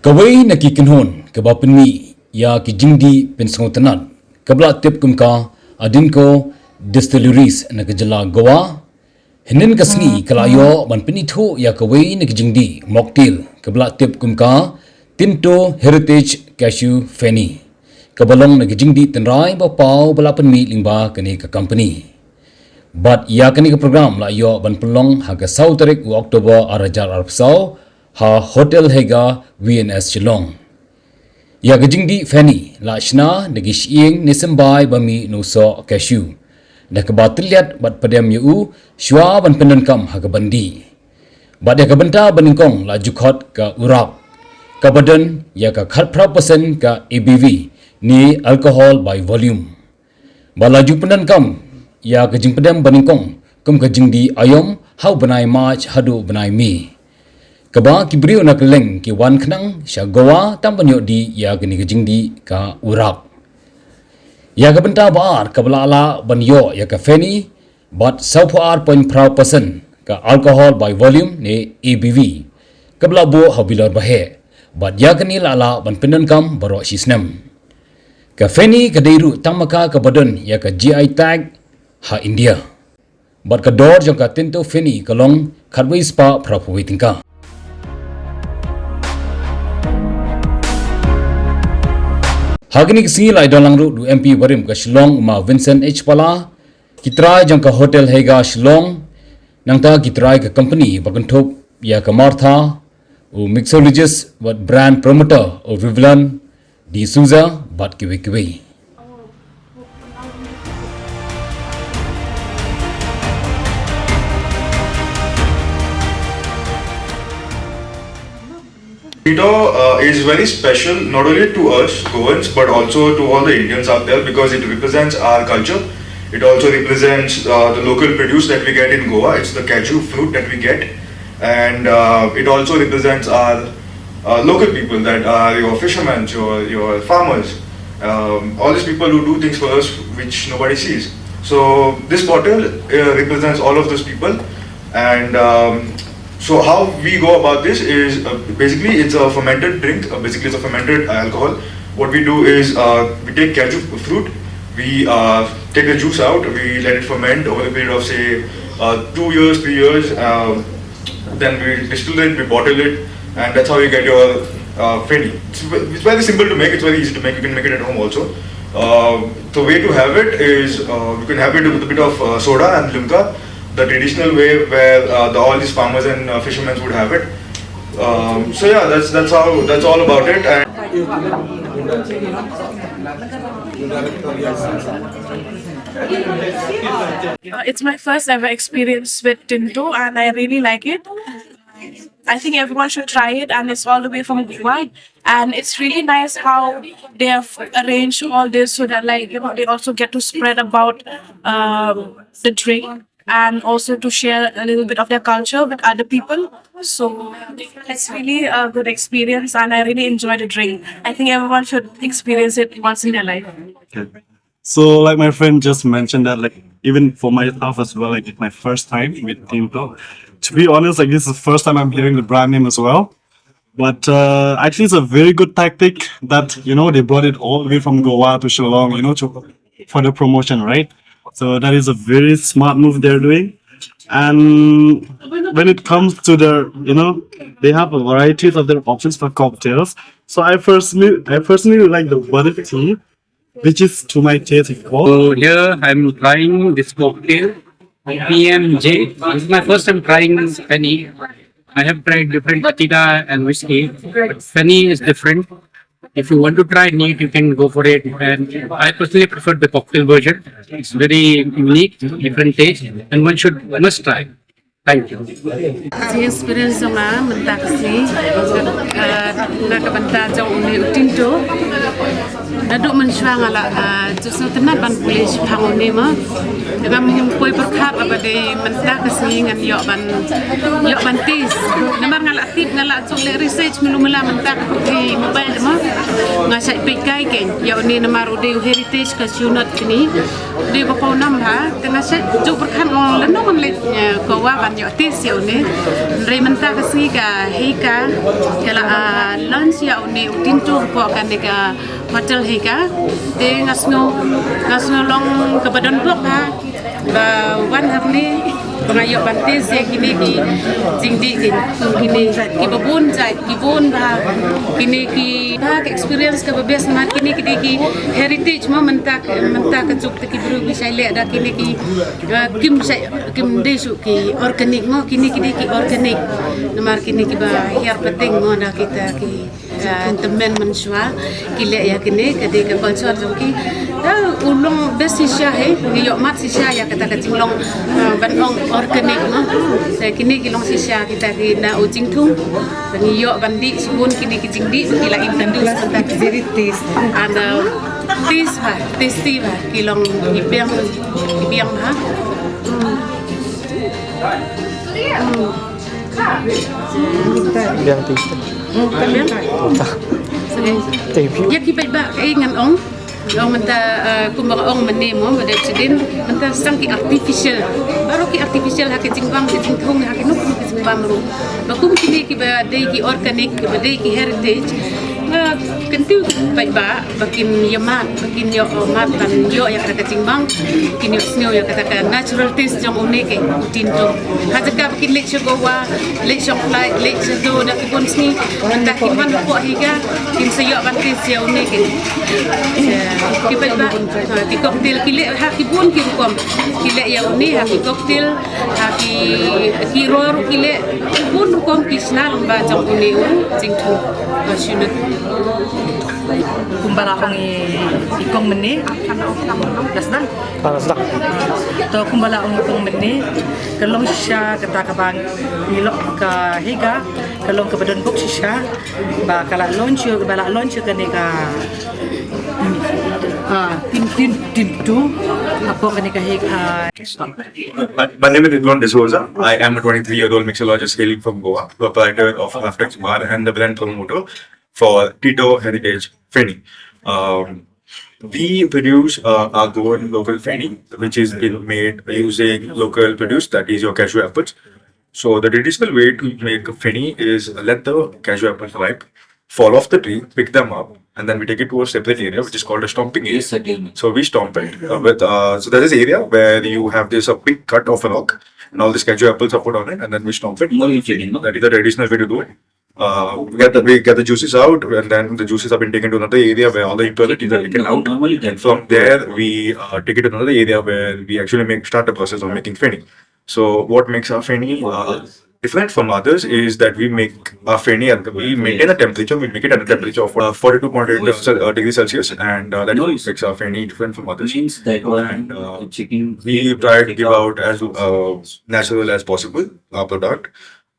Kawai na kikinhon kabapenmi ya ki Jingdih pensongotanat kabla tip kumka Adinco Distilleries na kejala Goa hinin kasni kalayo ban Pynithuh ya kawai na ki Jingdih mocktail kabla tip kumka Tinto Heritage Cashew Feni kabalong na ki Jingdih Trai ba pau bala penmi lingba kani ka company but ya kani ka program la yo ban pelong haga sau tarik Oktober arajar arpsau ha Hotel Heiga VNS Shillong. Ya Jingdih Feni la shna nagi shiing nisembai bami nuso Cashew. Da kabatiliat bat padam yu shwa ban penankam ha bandi. Bat ya kabenta baningkong la jukhot ka urap. Ka badan ya ka khat % ka ABV ni alcohol by volume. Balaju penankam ya ka jingpadam baningkong kum ka Jingdih ayom hau banai march hadu banai mi. Kaba kibriu nak leng ki wan khnang sha Goa tampanyo di ya gani ka Jingdih ka urap. Ya ka benta baar kablala banyo ya ka Feni but 0.5% ka alcohol by volume ne ABV. Kabla bo habilor bahe but ya gani lala ban penankam baro sisnam. Ka Feni ka deiru tamaka ka badan ya ka GI tag ha India. But ka dor jong ka Tinto Feni kalong khatwei spa prapuwi tingka. Hagini kisi lai dalang ru du MP Warim ka Shillong ma Vincent H Pala kitrai jang ka Hotel Heiga Shillong nangta kitrai ka company baganthop ya ka Martha u mixologist wat brand promoter o Vivian di Souza bat kiwi. Tinto is very special not only to us Goans but also to all the Indians out there because it represents our culture. It also represents the local produce that we get in Goa. It's the cashew fruit that we get, and it also represents our local people that are your fishermen, your farmers, all these people who do things for us which nobody sees. So this bottle represents all of those people, and so how we go about this is basically it's a fermented drink. Basically it's a fermented alcohol. What we do is we take cashew fruit, we take the juice out, we let it ferment over a period of say 2 years, 3 years. Then we distill it, we bottle it, and that's how you get your Feni. It's very simple to make. It's very easy to make. You can make it at home also. The way to have it is you can have it with a bit of soda and limca. The traditional way where all these farmers and fishermen would have it. So yeah, that's all about it. And it's my first ever experience with Tinto, and I really like it. I think everyone should try it, and it's all the way from Goa, and it's really nice how they have arranged all this so that they also get to spread about the drink, and also to share a little bit of their culture with other people. So it's really a good experience, and I really enjoy the drink. I think everyone should experience it once in their life. Okay. So like my friend just mentioned that even for myself as well, it's my first time with Tinto. To be honest, this is the first time I'm hearing the brand name as well. But actually it's a very good tactic that, they brought it all the way from Goa to Shillong, for the promotion, right? So that is a very smart move they're doing. And when it comes to their, they have a variety of their options for cocktails. So I personally like the butter tea, which is to my taste. So here I'm trying this cocktail, PMJ. This is my first time trying Feni. I have tried different tequila and whiskey, but Feni is different. If you want to try neat, you can go for it. And I personally prefer the cocktail version. It's very unique, different taste, and must try. Thank you. The experience of my mentasi, nakabanta jauh ni Tinto. Nado mensuang ala justru tenar ban boleh pangon ni mah. Jika mengkoi berkat apa di mentasi dengan yok ban tis. Namar ngalak tip ngalak cok research mula mentak di mobile mah. Ngasai pekai kan. Yok ni namar udah heritage Cashew nut ni. Di bawah nama ha. Tengah saya jauh berkat orang lenong lek kawan yo tes yo ne rementa kasi ka Heiga kala lunch ya ne Tinto po kan ka hotel Heiga te ngasno long ke badan blok ha ba wan harni pengayo bantes ya kini ki Jingdih kini ki babun jai ki bon ba kini ki ba experience ka babes mat kini ki heritage mo menta ka juk ki bru bi sai le da kini ki kim desu ki organic mo kini ki organic namar kini ki ba hiar penting mo da kita ki temen mensua kile ya kini kade ka culture jong ki ulong besi sya he yo mat si sya ya kata ka jinglong banong organic no saya kini kilong si sya kita ki na Jingdih ni yo bandi sibun kini ki Jingdih kila introduce kata very taste and taste ba tasty ba kilong ipiang ha Biang taste. Ya kita ba ngan ong Yung menta kumbaga ong manemo pada accident menta sangki artificial baru ki artificial hake jingbang ki jinghong hake nuk ki jingbang ru bakum kini ki ba dei ki organic ki ba dei ki heritage na kentu bai ba bakin yamat bakin yo mat dan yo yang kata jingbang kini snow yang kata natural taste jong unik Tinto haja ka bakin lek gowa lek fly lek do da ki pun sni menta ki man ko Heiga kin sayo ban taste ya unik kita di cocktail kile haki bun ki kom kile ya uni haki cocktail haki kiror kile bun kom kisna lomba jang uni Jingdih masyunat kumbara kong ikong meni lasdan to kumbala ong ikong meni kalong siya kata kabang milok ka Heiga kalong ka badon bok siya ba kala launch kani ka Tinto apo kani ka Heiga. My name is D'Souza. I am a 23-year-old mixologist hailing from Goa, proprietor of Aftex Bar and the brand promoter for Tinto Heritage Feni. We produce our own local Feni, which is been made using local produce, that is your cashew apples. So the traditional way to make Feni is let the cashew apples ripe, fall off the tree, pick them up, and then we take it to a separate area which is called a stomping area. So we stomp it so there's this area where you have this big cut of a rock and all these cashew apples are put on it and then we stomp it. That is the traditional way to do it. We get the juices out and then the juices have been taken to another area where all the impurities are taken out. And from there we take it to another area where we actually start the process of making Feni. So what makes our Feni different from others is that we make our Feni we maintain the temperature, we make it at a temperature of 42.8 degrees Celsius, and that makes our Feni different from others. And we try to give out as natural as possible our product.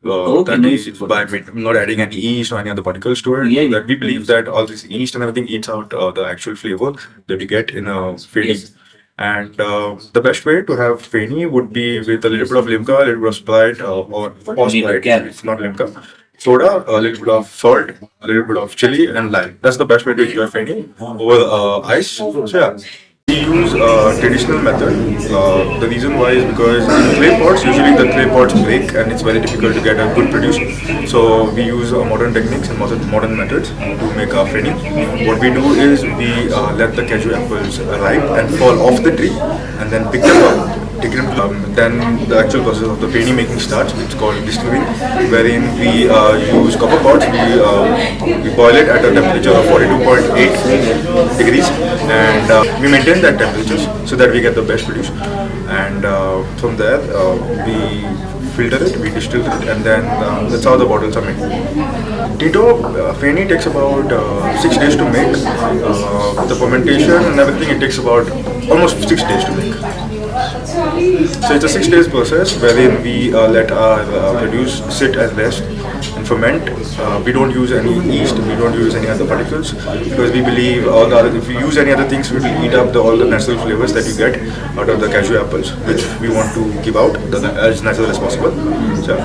That is by not adding any yeast or any other particles to it. That we believe that all this yeast and everything eats out the actual flavor that you get in a Feni. And the best way to have Feni would be with a little bit of limca, a little bit of Sprite or Sprite, if not limca, soda, a little bit of salt, a little bit of chili and lime. That's the best way to enjoy Feni over ice. So yeah. We use traditional method. The reason why is because in clay pots, usually the clay pots break and it's very difficult to get a good produce. So we use modern techniques and modern methods to make our Feni. What we do is we let the cashew apples ripe and fall off the tree and then pick them up. Then the actual process of the Feni making starts, which is called distilling, wherein we use copper pots, we boil it at a temperature of 42.8 degrees and we maintain that temperature so that we get the best produce. And from there we filter it, we distill it, and then that's how the bottles are made. Tinto Feni takes about 6 days to make. The fermentation and everything, it takes about almost 6 days to make. So it's a 6 days process wherein we let our produce sit and rest and ferment. We don't use any yeast, we don't use any other particles because we believe if we use any other things, we will eat up all the natural flavors that you get out of the cashew apples, which we want to give out as natural as possible. So,